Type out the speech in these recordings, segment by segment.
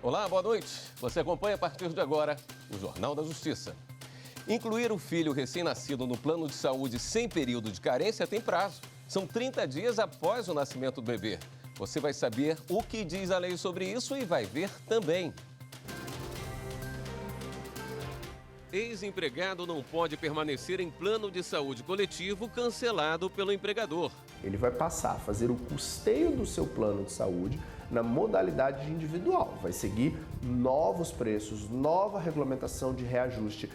Olá, boa noite. Você acompanha a partir de agora o Jornal da Justiça. Incluir o filho recém-nascido no plano de saúde sem período de carência tem prazo. São 30 dias após o nascimento do bebê. Você vai saber o que diz a lei sobre isso e vai ver também. Ex-empregado não pode permanecer em plano de saúde coletivo cancelado pelo empregador. Ele vai passar a fazer o custeio do seu plano de saúde na modalidade de individual. Vai seguir novos preços, nova regulamentação de reajuste.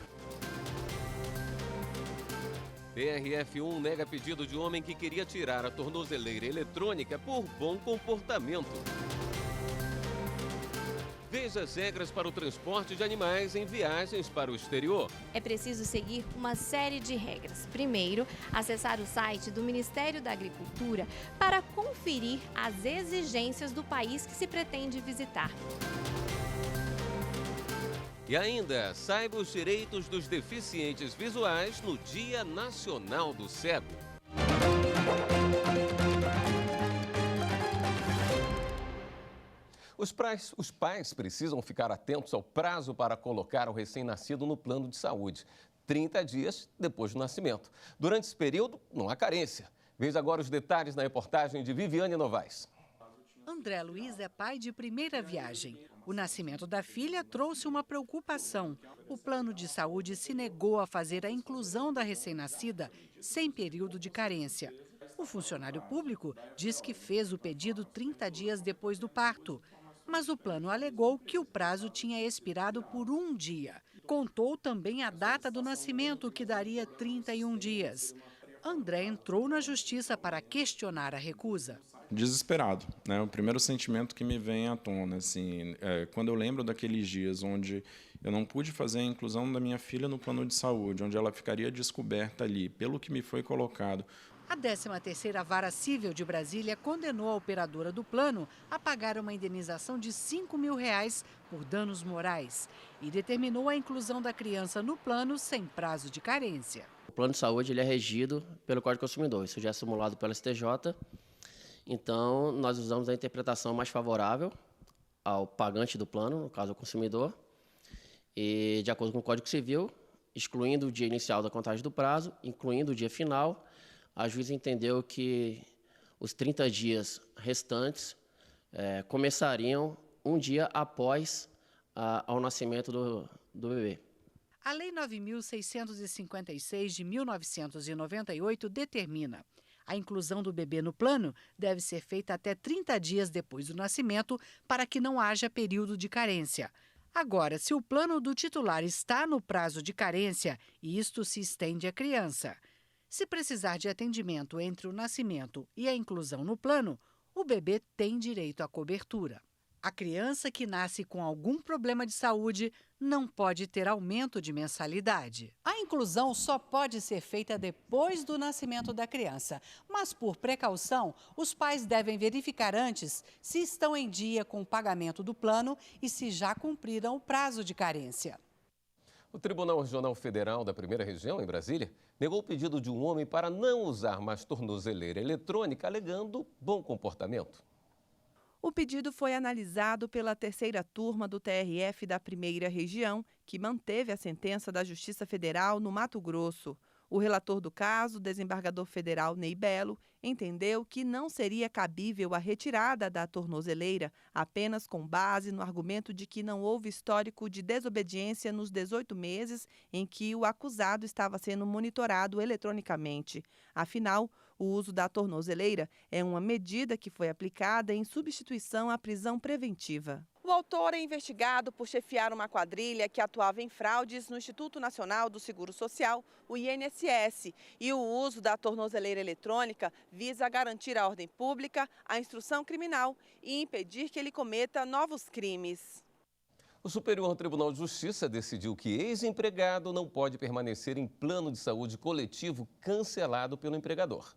TRF1 nega pedido de homem que queria tirar a tornozeleira eletrônica por bom comportamento. Veja as regras para o transporte de animais em viagens para o exterior. É preciso seguir uma série de regras. Primeiro, acessar o site do Ministério da Agricultura para conferir as exigências do país que se pretende visitar. E ainda, saiba os direitos dos deficientes visuais no Dia Nacional do Cego. Os pais precisam ficar atentos ao prazo para colocar o recém-nascido no plano de saúde, 30 dias depois do nascimento. Durante esse período, não há carência. Veja agora os detalhes na reportagem de Viviane Novaes. André Luiz é pai de primeira viagem. O nascimento da filha trouxe uma preocupação. O plano de saúde se negou a fazer a inclusão da recém-nascida sem período de carência. O funcionário público diz que fez o pedido 30 dias depois do parto. Mas o plano alegou que o prazo tinha expirado por um dia. Contou também a data do nascimento, que daria 31 dias. André entrou na justiça para questionar a recusa. Desesperado, né? O primeiro sentimento que me vem à tona, assim, quando eu lembro daqueles dias onde eu não pude fazer a inclusão da minha filha no plano de saúde, onde ela ficaria descoberta ali, pelo que me foi colocado. A 13ª Vara Cível de Brasília condenou a operadora do plano a pagar uma indenização de R$5 mil por danos morais e determinou a inclusão da criança no plano sem prazo de carência. O plano de saúde ele é regido pelo Código do Consumidor, isso já é simulado pelo STJ, então nós usamos a interpretação mais favorável ao pagante do plano, no caso o consumidor, e de acordo com o Código Civil, excluindo o dia inicial da contagem do prazo, incluindo o dia final, a juíza entendeu que os 30 dias restantes começariam um dia após ao nascimento do bebê. A Lei 9.656 de 1998 determina: a inclusão do bebê no plano deve ser feita até 30 dias depois do nascimento para que não haja período de carência. Agora, se o plano do titular está no prazo de carência, isto se estende à criança. Se precisar de atendimento entre o nascimento e a inclusão no plano, o bebê tem direito à cobertura. A criança que nasce com algum problema de saúde não pode ter aumento de mensalidade. A inclusão só pode ser feita depois do nascimento da criança, mas por precaução, os pais devem verificar antes se estão em dia com o pagamento do plano e se já cumpriram o prazo de carência. O Tribunal Regional Federal da Primeira Região, em Brasília, negou o pedido de um homem para não usar mais tornozeleira eletrônica, alegando bom comportamento. O pedido foi analisado pela terceira turma do TRF da Primeira Região, que manteve a sentença da Justiça Federal no Mato Grosso. O relator do caso, o desembargador federal Ney Belo, entendeu que não seria cabível a retirada da tornozeleira apenas com base no argumento de que não houve histórico de desobediência nos 18 meses em que o acusado estava sendo monitorado eletronicamente. Afinal, o uso da tornozeleira é uma medida que foi aplicada em substituição à prisão preventiva. O autor é investigado por chefiar uma quadrilha que atuava em fraudes no Instituto Nacional do Seguro Social, o INSS, e o uso da tornozeleira eletrônica visa garantir a ordem pública, a instrução criminal e impedir que ele cometa novos crimes. O Superior Tribunal de Justiça decidiu que ex-empregado não pode permanecer em plano de saúde coletivo cancelado pelo empregador.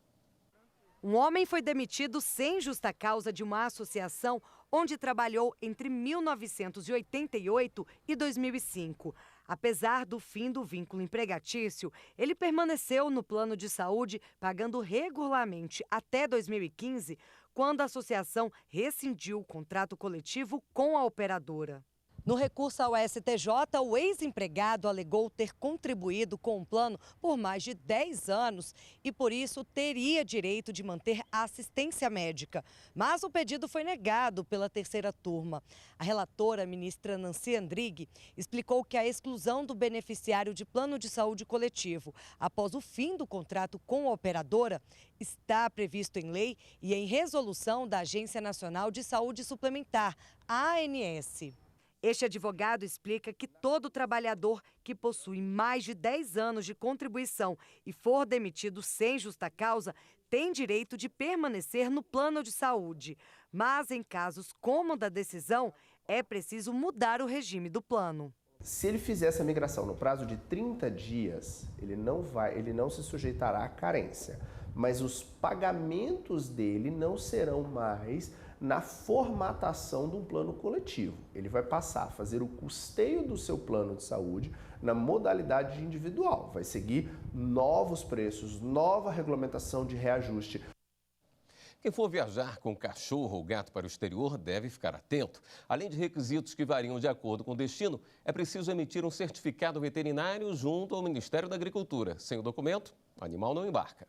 Um homem foi demitido sem justa causa de uma associação onde trabalhou entre 1988 e 2005. Apesar do fim do vínculo empregatício, ele permaneceu no plano de saúde, pagando regularmente até 2015, quando a associação rescindiu o contrato coletivo com a operadora. No recurso ao STJ, o ex-empregado alegou ter contribuído com o plano por mais de 10 anos e, por isso, teria direito de manter a assistência médica. Mas o pedido foi negado pela terceira turma. A relatora, ministra Nancy Andrighi, explicou que a exclusão do beneficiário de plano de saúde coletivo após o fim do contrato com a operadora está previsto em lei e em resolução da Agência Nacional de Saúde Suplementar, a ANS. Este advogado explica que todo trabalhador que possui mais de 10 anos de contribuição e for demitido sem justa causa tem direito de permanecer no plano de saúde. Mas em casos como o da decisão, é preciso mudar o regime do plano. Se ele fizer essa migração no prazo de 30 dias, ele não se sujeitará à carência, mas os pagamentos dele não serão mais na formatação de um plano coletivo. Ele vai passar a fazer o custeio do seu plano de saúde na modalidade individual. Vai seguir novos preços, nova regulamentação de reajuste. Quem for viajar com cachorro ou gato para o exterior deve ficar atento. Além de requisitos que variam de acordo com o destino, é preciso emitir um certificado veterinário junto ao Ministério da Agricultura. Sem o documento, o animal não embarca.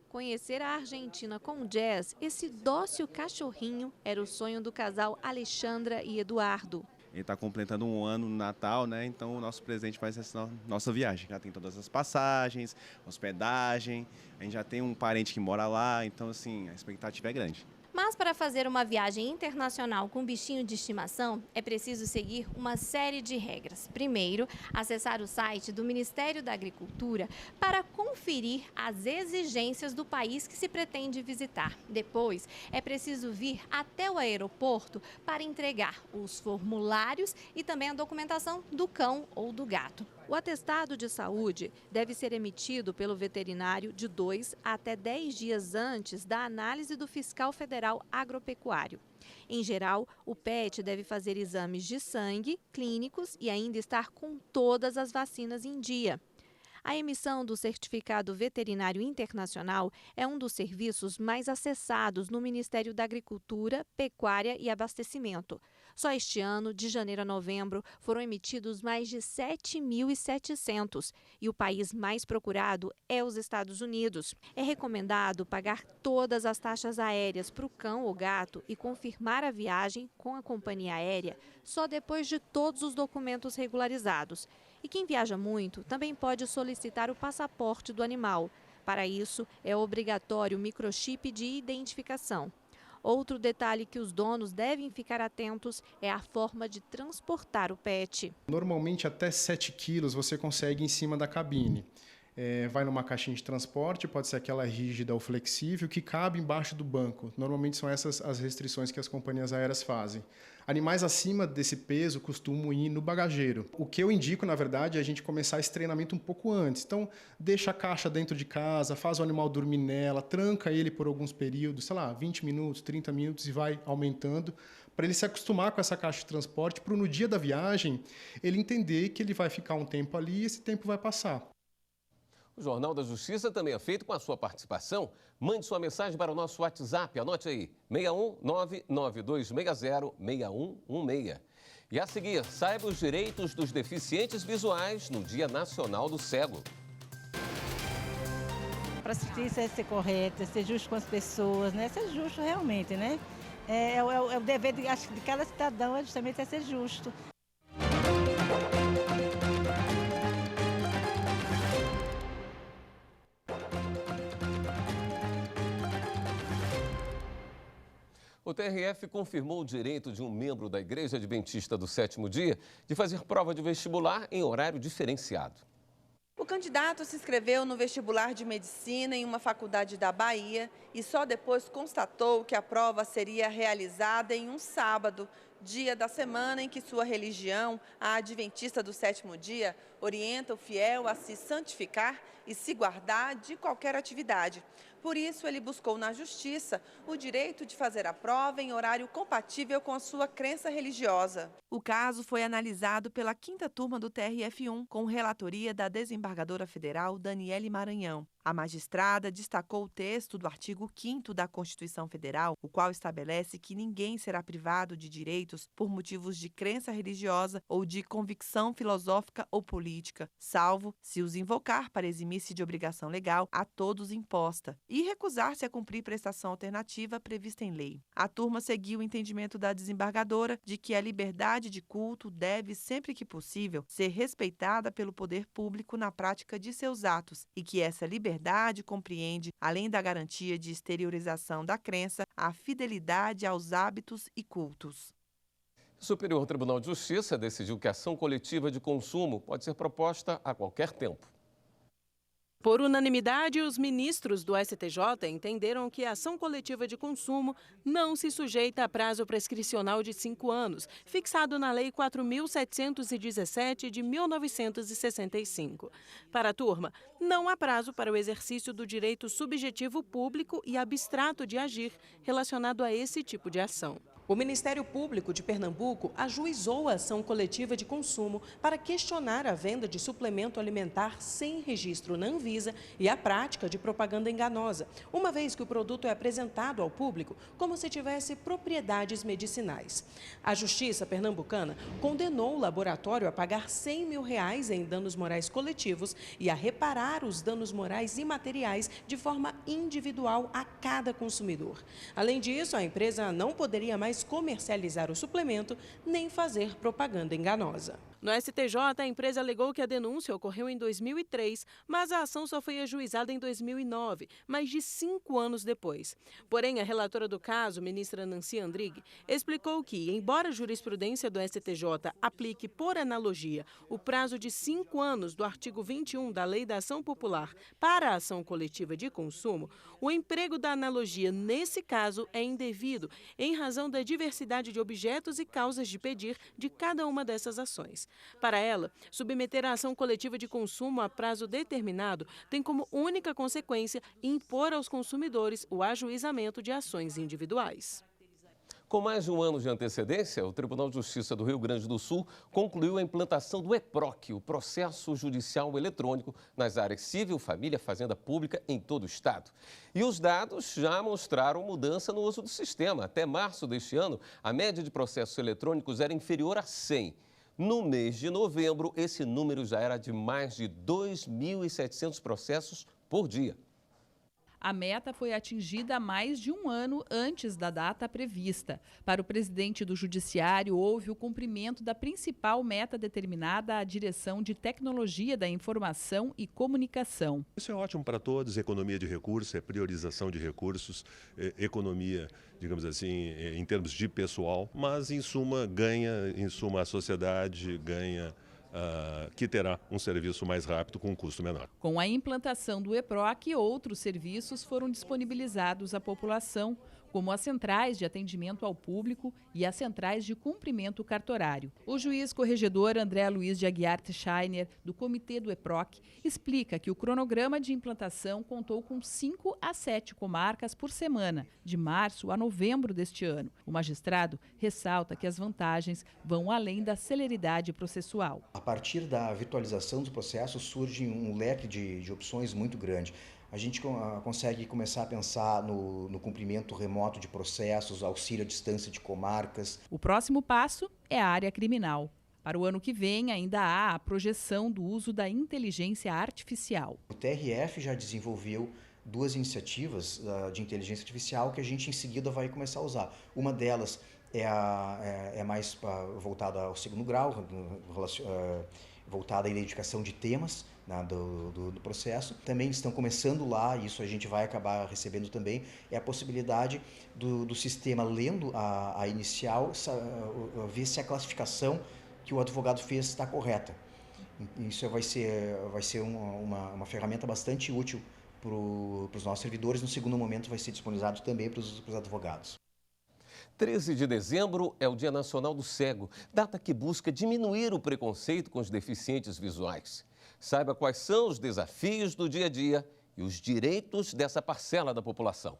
Conhecer a Argentina com Jazz, esse dócil cachorrinho, era o sonho do casal Alexandra e Eduardo. Ele está completando um ano no Natal, né? Então o nosso presente vai ser essa nossa viagem. Já tem todas as passagens, hospedagem, a gente já tem um parente que mora lá, então assim, a expectativa é grande. Mas para fazer uma viagem internacional com bichinho de estimação, é preciso seguir uma série de regras. Primeiro, acessar o site do Ministério da Agricultura para conferir as exigências do país que se pretende visitar. Depois, é preciso vir até o aeroporto para entregar os formulários e também a documentação do cão ou do gato. O atestado de saúde deve ser emitido pelo veterinário de 2 até 10 dias antes da análise do fiscal federal agropecuário. Em geral, o pet deve fazer exames de sangue, clínicos e ainda estar com todas as vacinas em dia. A emissão do Certificado Veterinário Internacional é um dos serviços mais acessados no Ministério da Agricultura, Pecuária e Abastecimento. Só este ano, de janeiro a novembro, foram emitidos mais de 7.700 e o país mais procurado é os Estados Unidos. É recomendado pagar todas as taxas aéreas para o cão ou gato e confirmar a viagem com a companhia aérea só depois de todos os documentos regularizados. E quem viaja muito também pode solicitar o passaporte do animal. Para isso, é obrigatório o microchip de identificação. Outro detalhe que os donos devem ficar atentos é a forma de transportar o pet. Normalmente até 7 quilos você consegue em cima da cabine. Vai numa caixinha de transporte, pode ser aquela rígida ou flexível, que cabe embaixo do banco. Normalmente são essas as restrições que as companhias aéreas fazem. Animais acima desse peso costumam ir no bagageiro. O que eu indico, na verdade, é a gente começar esse treinamento um pouco antes. Então, deixa a caixa dentro de casa, faz o animal dormir nela, tranca ele por alguns períodos, 20 minutos, 30 minutos e vai aumentando, para ele se acostumar com essa caixa de transporte, para no dia da viagem ele entender que ele vai ficar um tempo ali e esse tempo vai passar. O Jornal da Justiça também é feito com a sua participação. Mande sua mensagem para o nosso WhatsApp, anote aí, 61992606116. E a seguir, saiba os direitos dos deficientes visuais no Dia Nacional do Cego. Para a justiça é ser correta, ser justo com as pessoas, né? Ser justo realmente, né? É o dever de cada cidadão é justamente ser justo. O TRF confirmou o direito de um membro da Igreja Adventista do Sétimo Dia de fazer prova de vestibular em horário diferenciado. O candidato se inscreveu no vestibular de medicina em uma faculdade da Bahia e só depois constatou que a prova seria realizada em um sábado, dia da semana em que sua religião, a Adventista do Sétimo Dia, orienta o fiel a se santificar e se guardar de qualquer atividade. Por isso, ele buscou na Justiça o direito de fazer a prova em horário compatível com a sua crença religiosa. O caso foi analisado pela 5ª turma do TRF1, com relatoria da desembargadora federal Daniele Maranhão. A magistrada destacou o texto do artigo 5º da Constituição Federal, o qual estabelece que ninguém será privado de direitos por motivos de crença religiosa ou de convicção filosófica ou política, salvo se os invocar para eximir-se de obrigação legal a todos imposta e recusar-se a cumprir prestação alternativa prevista em lei. A turma seguiu o entendimento da desembargadora de que a liberdade de culto deve, sempre que possível, ser respeitada pelo poder público na prática de seus atos e que essa liberdade compreende, além da garantia de exteriorização da crença, a fidelidade aos hábitos e cultos. O Superior Tribunal de Justiça decidiu que a ação coletiva de consumo pode ser proposta a qualquer tempo. Por unanimidade, os ministros do STJ entenderam que a ação coletiva de consumo não se sujeita a prazo prescricional de 5 anos, fixado na Lei 4.717 de 1965. Para a turma, não há prazo para o exercício do direito subjetivo público e abstrato de agir relacionado a esse tipo de ação. O Ministério Público de Pernambuco ajuizou a ação coletiva de consumo para questionar a venda de suplemento alimentar sem registro na Anvisa e a prática de propaganda enganosa, uma vez que o produto é apresentado ao público como se tivesse propriedades medicinais. A Justiça pernambucana condenou o laboratório a pagar R$100 mil em danos morais coletivos e a reparar os danos morais e materiais de forma individual a cada consumidor. Além disso, a empresa não poderia mais comercializar o suplemento nem fazer propaganda enganosa. No STJ, a empresa alegou que a denúncia ocorreu em 2003, mas a ação só foi ajuizada em 2009, mais de 5 anos depois. Porém, a relatora do caso, ministra Nancy Andrighi, explicou que, embora a jurisprudência do STJ aplique por analogia o prazo de 5 anos do artigo 21 da Lei da Ação Popular para a ação coletiva de consumo, o emprego da analogia nesse caso é indevido, em razão da diversidade de objetos e causas de pedir de cada uma dessas ações. Para ela, submeter a ação coletiva de consumo a prazo determinado tem como única consequência impor aos consumidores o ajuizamento de ações individuais. Com mais de um ano de antecedência, o Tribunal de Justiça do Rio Grande do Sul concluiu a implantação do EPROC, o Processo Judicial Eletrônico, nas áreas civil, família, fazenda pública em todo o estado. E os dados já mostraram mudança no uso do sistema. Até março deste ano, a média de processos eletrônicos era inferior a 100. No mês de novembro, esse número já era de mais de 2.700 processos por dia. A meta foi atingida mais de um ano antes da data prevista. Para o presidente do Judiciário, houve o cumprimento da principal meta determinada à Direção de Tecnologia da Informação e Comunicação. Isso é ótimo para todos, economia de recursos, é priorização de recursos, economia, digamos assim, em termos de pessoal, mas em suma a sociedade ganha que terá um serviço mais rápido com um custo menor. Com a implantação do EPROC, outros serviços foram disponibilizados à população, como as centrais de atendimento ao público e as centrais de cumprimento cartorário. O juiz corregedor André Luiz de Aguiar Teixeiner, do comitê do EPROC, explica que o cronograma de implantação contou com 5 a 7 comarcas por semana, de março a novembro deste ano. O magistrado ressalta que as vantagens vão além da celeridade processual. A partir da virtualização dos processos surge um leque de opções muito grande. A gente consegue começar a pensar no cumprimento remoto de processos, auxílio à distância de comarcas. O próximo passo é a área criminal. Para o ano que vem, ainda há a projeção do uso da inteligência artificial. O TRF já desenvolveu 2 iniciativas de inteligência artificial que a gente em seguida vai começar a usar. Uma delas é mais voltada ao segundo grau, voltada à identificação de temas do processo. Também estão começando lá, isso a gente vai acabar recebendo também, é a possibilidade do sistema, lendo a inicial, ver se a classificação que o advogado fez está correta. Isso vai ser uma ferramenta bastante útil para os nossos servidores. No segundo momento vai ser disponibilizado também para os advogados. 13 de dezembro é o Dia Nacional do Cego, data que busca diminuir o preconceito com os deficientes visuais. Saiba quais são os desafios do dia a dia e os direitos dessa parcela da população.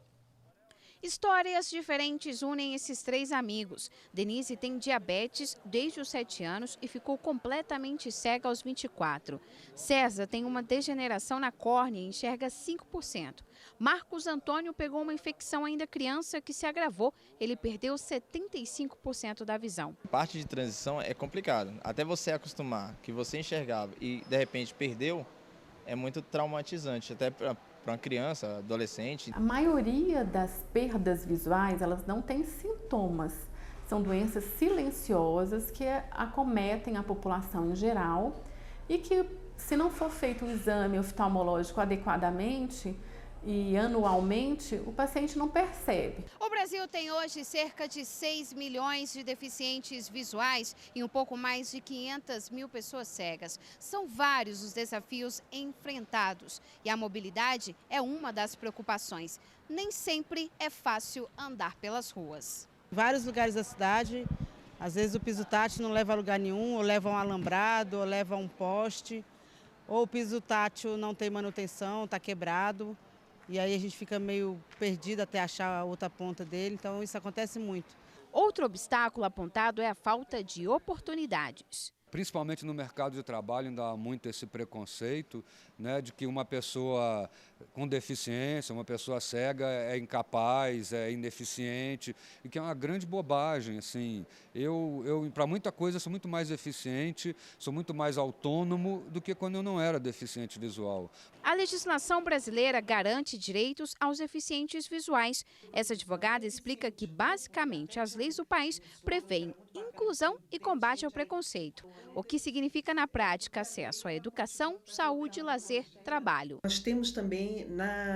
Histórias diferentes unem esses três amigos. Denise tem diabetes desde os 7 anos e ficou completamente cega aos 24. César tem uma degeneração na córnea e enxerga 5%. Marcos Antônio pegou uma infecção ainda criança que se agravou. Ele perdeu 75% da visão. A parte de transição é complicado. Até você acostumar que você enxergava e de repente perdeu, é muito traumatizante, até para uma criança, adolescente. A maioria das perdas visuais, elas não têm sintomas. São doenças silenciosas que acometem a população em geral e que, se não for feito um exame oftalmológico adequadamente e anualmente, o paciente não percebe. O Brasil tem hoje cerca de 6 milhões de deficientes visuais e um pouco mais de 500 mil pessoas cegas. São vários os desafios enfrentados e a mobilidade é uma das preocupações. Nem sempre é fácil andar pelas ruas. Vários lugares da cidade, às vezes o piso tátil não leva a lugar nenhum, ou leva um alambrado, ou leva um poste, ou o piso tátil não tem manutenção, está quebrado. E aí a gente fica meio perdido até achar a outra ponta dele, então isso acontece muito. Outro obstáculo apontado é a falta de oportunidades. Principalmente no mercado de trabalho ainda há muito esse preconceito, né, de que uma pessoa com deficiência, uma pessoa cega é incapaz, é ineficiente, e que é uma grande bobagem. Assim, eu para muita coisa sou muito mais eficiente, sou muito mais autônomo do que quando eu não era deficiente visual. A legislação brasileira garante direitos aos deficientes visuais. Essa advogada explica que, basicamente, as leis do país prevêem inclusão e combate ao preconceito, o que significa, na prática, acesso à educação, saúde, lazer, trabalho. Nós temos também,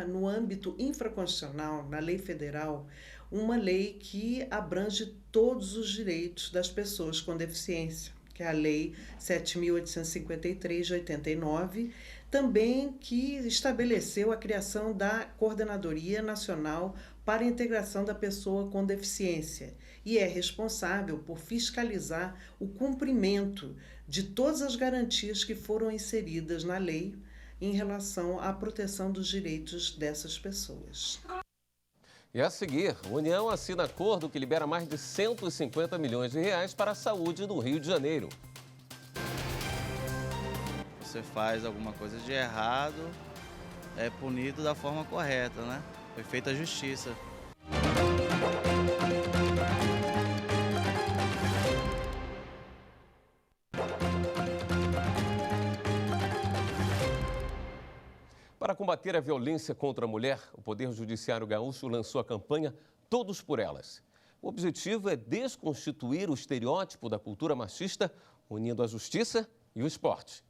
no âmbito infraconstitucional, na lei federal, uma lei que abrange todos os direitos das pessoas com deficiência, que é a Lei 7.853 de 89, também que estabeleceu a criação da Coordenadoria Nacional para a Integração da Pessoa com Deficiência e é responsável por fiscalizar o cumprimento de todas as garantias que foram inseridas na lei em relação à proteção dos direitos dessas pessoas. E a seguir, a União assina acordo que libera mais de 150 milhões de reais para a saúde do Rio de Janeiro. Você faz alguma coisa de errado, é punido da forma correta, né? Foi feita a justiça. Para combater a violência contra a mulher, o Poder Judiciário Gaúcho lançou a campanha Todos por Elas. O objetivo é desconstituir o estereótipo da cultura machista, unindo a justiça e o esporte.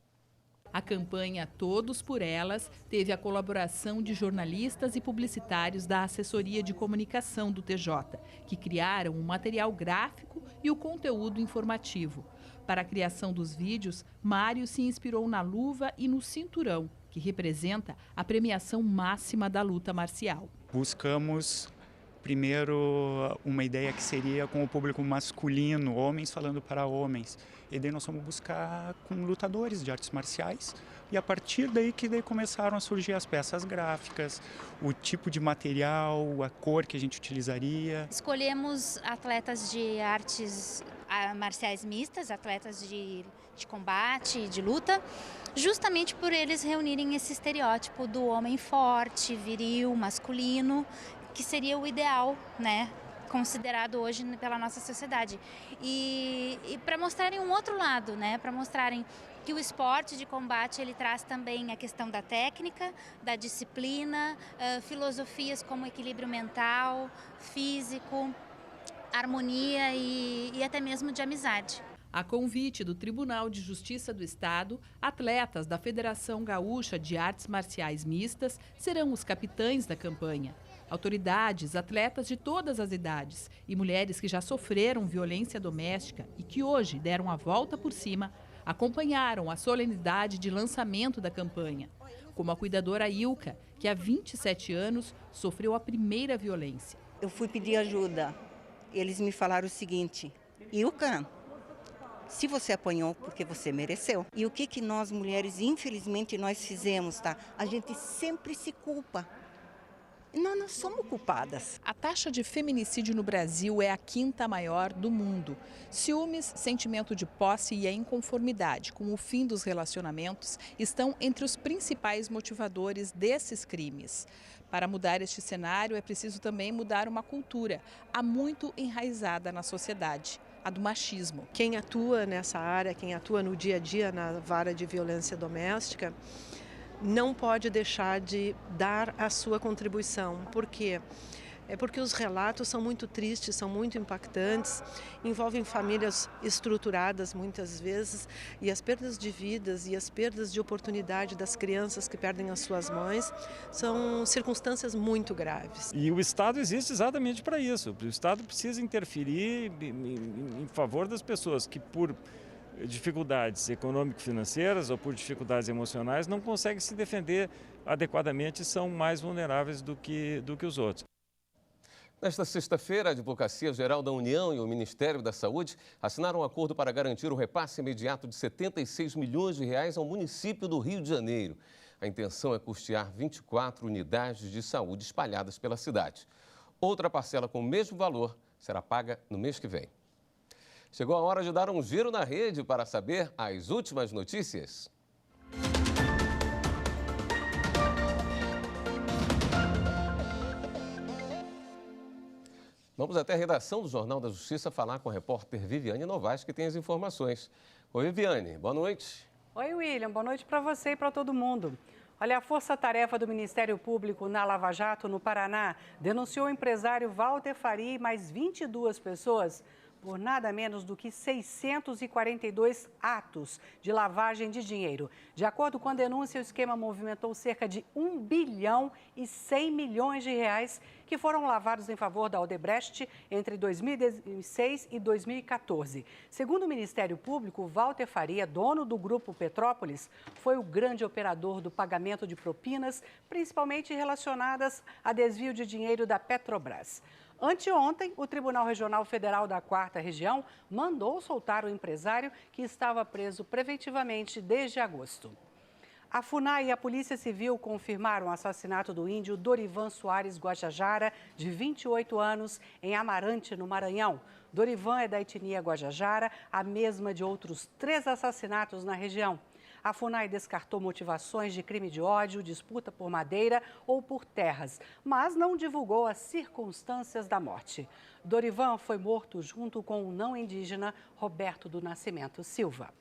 A campanha Todos por Elas teve a colaboração de jornalistas e publicitários da Assessoria de Comunicação do TJ, que criaram um material gráfico e o conteúdo informativo. Para a criação dos vídeos, Mário se inspirou na luva e no cinturão, que representa a premiação máxima da luta marcial. Buscamos primeiro uma ideia que seria com o público masculino, homens falando para homens. E daí nós fomos buscar com lutadores de artes marciais. E a partir daí começaram a surgir as peças gráficas, o tipo de material, a cor que a gente utilizaria. Escolhemos atletas de artes marciais mistas, atletas de combate, de luta, justamente por eles reunirem esse estereótipo do homem forte, viril, masculino, que seria o ideal, né, considerado hoje pela nossa sociedade. E para mostrarem um outro lado, né, para mostrarem que o esporte de combate ele traz também a questão da técnica, da disciplina, filosofias como equilíbrio mental, físico, harmonia e até mesmo de amizade. A convite do Tribunal de Justiça do Estado, atletas da Federação Gaúcha de Artes Marciais Mistas serão os capitães da campanha. Autoridades, atletas de todas as idades e mulheres que já sofreram violência doméstica e que hoje deram a volta por cima, acompanharam a solenidade de lançamento da campanha, como a cuidadora Ilka, que há 27 anos sofreu a primeira violência. Eu fui pedir ajuda eles me falaram o seguinte: Ilka, se você apanhou, porque você mereceu. E o que nós mulheres, infelizmente, nós fizemos, tá? A gente sempre se culpa. Nós não somos culpadas. A taxa de feminicídio no Brasil é a 5ª maior do mundo. Ciúmes, sentimento de posse e a inconformidade com o fim dos relacionamentos estão entre os principais motivadores desses crimes. Para mudar este cenário, é preciso também mudar uma cultura há muito enraizada na sociedade, a do machismo. Quem atua nessa área, quem atua no dia a dia na vara de violência doméstica, não pode deixar de dar a sua contribuição. Por quê? É porque os relatos são muito tristes, são muito impactantes, envolvem famílias estruturadas muitas vezes, e as perdas de vidas e as perdas de oportunidade das crianças que perdem as suas mães são circunstâncias muito graves. E o Estado existe exatamente para isso. O Estado precisa interferir em favor das pessoas que, por dificuldades econômico-financeiras ou por dificuldades emocionais, não conseguem se defender adequadamente e são mais vulneráveis do que os outros. Nesta sexta-feira, a Advocacia Geral da União e o Ministério da Saúde assinaram um acordo para garantir o repasse imediato de R$ 76 milhões ao município do Rio de Janeiro. A intenção é custear 24 unidades de saúde espalhadas pela cidade. Outra parcela com o mesmo valor será paga no mês que vem. Chegou a hora de dar um giro na rede para saber as últimas notícias. Vamos até a redação do Jornal da Justiça falar com a repórter Viviane Novaes, que tem as informações. Oi, Viviane, boa noite. Oi, William, boa noite para você e para todo mundo. Olha, a força-tarefa do Ministério Público na Lava Jato, no Paraná, denunciou o empresário Walter Faria e mais 22 pessoas por nada menos do que 642 atos de lavagem de dinheiro. De acordo com a denúncia, o esquema movimentou cerca de 1 bilhão e 100 milhões de reais que foram lavados em favor da Odebrecht entre 2006 e 2014. Segundo o Ministério Público, Walter Faria, dono do Grupo Petrópolis, foi o grande operador do pagamento de propinas, principalmente relacionadas a desvio de dinheiro da Petrobras. Anteontem, o Tribunal Regional Federal da 4ª Região mandou soltar o empresário que estava preso preventivamente desde agosto. A FUNAI e a Polícia Civil confirmaram o assassinato do índio Dorivan Soares Guajajara, de 28 anos, em Amarante, no Maranhão. Dorivan é da etnia Guajajara, a mesma de outros 3 assassinatos na região. A FUNAI descartou motivações de crime de ódio, disputa por madeira ou por terras, mas não divulgou as circunstâncias da morte. Dorivan foi morto junto com o não indígena Roberto do Nascimento Silva.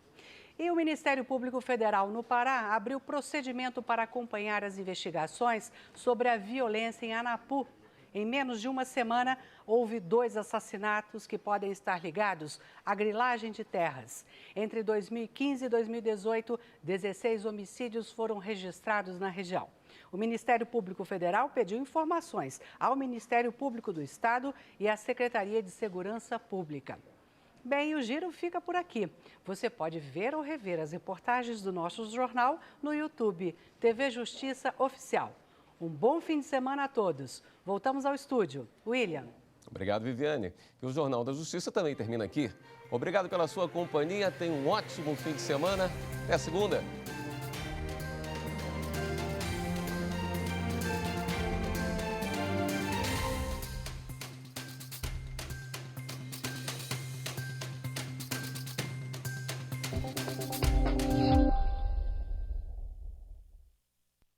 E o Ministério Público Federal no Pará abriu procedimento para acompanhar as investigações sobre a violência em Anapu. Em menos de uma semana, houve 2 assassinatos que podem estar ligados à grilagem de terras. Entre 2015 e 2018, 16 homicídios foram registrados na região. O Ministério Público Federal pediu informações ao Ministério Público do Estado e à Secretaria de Segurança Pública. Bem, o giro fica por aqui. Você pode ver ou rever as reportagens do nosso jornal no YouTube, TV Justiça Oficial. Um bom fim de semana a todos. Voltamos ao estúdio. William. Obrigado, Viviane. E o Jornal da Justiça também termina aqui. Obrigado pela sua companhia. Tenha um ótimo fim de semana. Até a segunda.